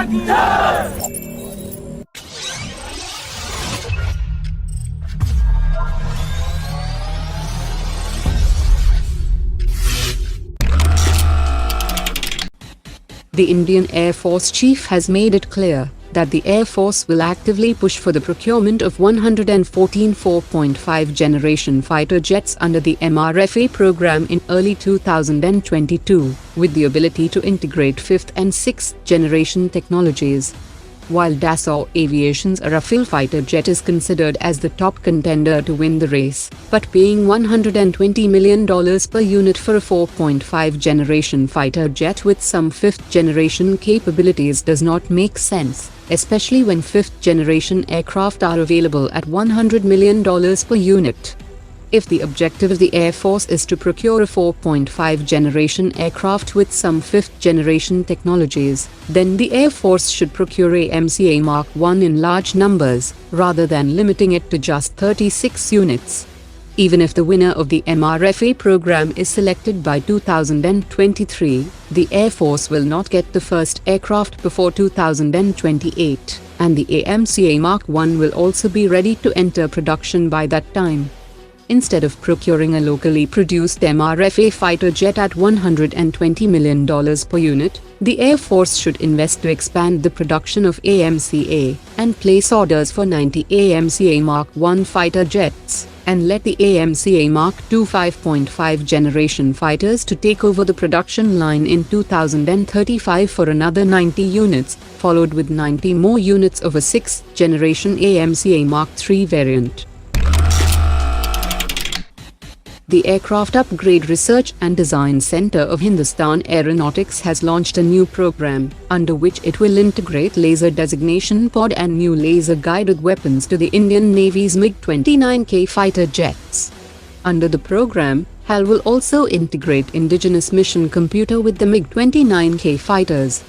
The Indian Air Force Chief has made it clear that the Air Force will actively push for the procurement of 114 4.5 generation fighter jets under the MRFA program in early 2022, with the ability to integrate 5th and 6th generation technologies. While Dassault Aviation's Rafale fighter jet is considered as the top contender to win the race, but paying $120 million per unit for a 4.5 generation fighter jet with some 5th generation capabilities does not make sense, especially when 5th generation aircraft are available at $100 million per unit. If the objective of the Air Force is to procure a 4.5 generation aircraft with some 5th generation technologies, then the Air Force should procure AMCA MK1 in large numbers, rather than limiting it to just 36 units. Even if the winner of the MRFA program is selected by 2023, the Air Force will not get the first aircraft before 2028, and the AMCA MK1 will also be ready to enter production by that time. Instead of procuring a locally produced MRFA fighter jet at $120 million per unit, the Air Force should invest to expand the production of AMCA and place orders for 90 AMCA MK1 fighter jets, and let the AMCA MK2 5.5 generation fighters to take over the production line in 2035 for another 90 units, followed with 90 more units of a 6th generation AMCA MK3 variant. The Aircraft Upgrade Research and Design Center of Hindustan Aeronautics has launched a new program, under which it will integrate laser designation pod and new laser-guided weapons to the Indian Navy's Mig-29K fighter jets. Under the program, HAL will also integrate indigenous mission computer with the Mig-29K fighters.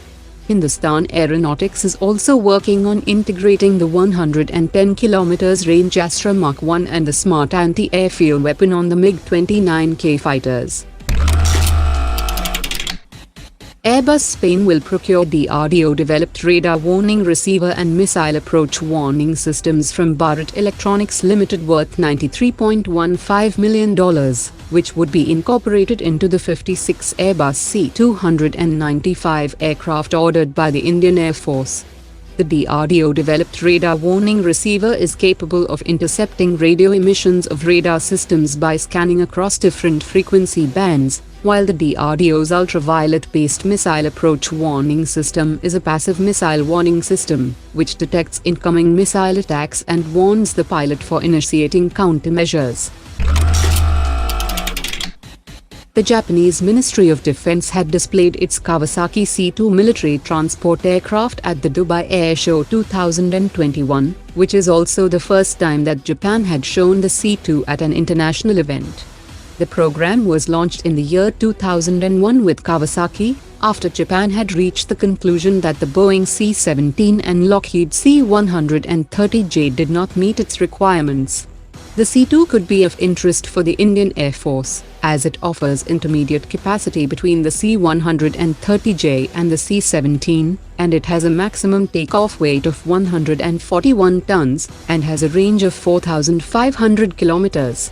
Hindustan Aeronautics is also working on integrating the 110 km range Astra MK1 and the smart anti-airfield weapon on the Mig-29K fighters. Airbus Spain will procure DRDO-developed radar warning receiver and missile approach warning systems from Bharat Electronics Limited worth $93.15 million, which would be incorporated into the 56 Airbus C295 aircraft ordered by the Indian Air Force. The DRDO-developed radar warning receiver is capable of intercepting radio emissions of radar systems by scanning across different frequency bands, while the DRDO's ultraviolet-based missile approach warning system is a passive missile warning system, which detects incoming missile attacks and warns the pilot for initiating countermeasures. The Japanese Ministry of Defense had displayed its Kawasaki C2 military transport aircraft at the Dubai Air Show 2021, which is also the first time that Japan had shown the C2 at an international event. The program was launched in the year 2001 with Kawasaki, after Japan had reached the conclusion that the Boeing C-17 and Lockheed C-130J did not meet its requirements. The C2 could be of interest for the Indian Air Force, as it offers intermediate capacity between the C-130J and the C-17, and it has a maximum takeoff weight of 141 tons, and has a range of 4,500 kilometers.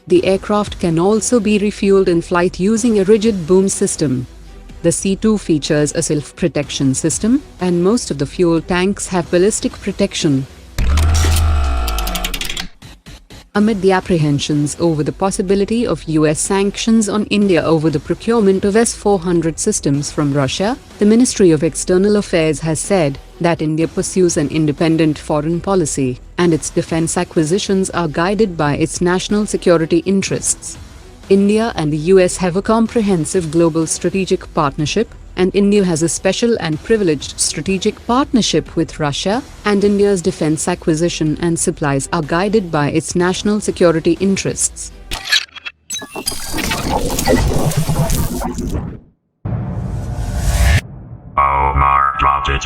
The aircraft can also be refueled in flight using a rigid boom system. The C2 features a self-protection system, and most of the fuel tanks have ballistic protection. Amid the apprehensions over the possibility of US sanctions on India over the procurement of S400 systems from Russia, the Ministry of External Affairs has said that India pursues an independent foreign policy, and its defense acquisitions are guided by its national security interests. India and the US have a comprehensive global strategic partnership, and India has a special and privileged strategic partnership with Russia, and India's defense acquisition and supplies are guided by its national security interests. Omar dropped it.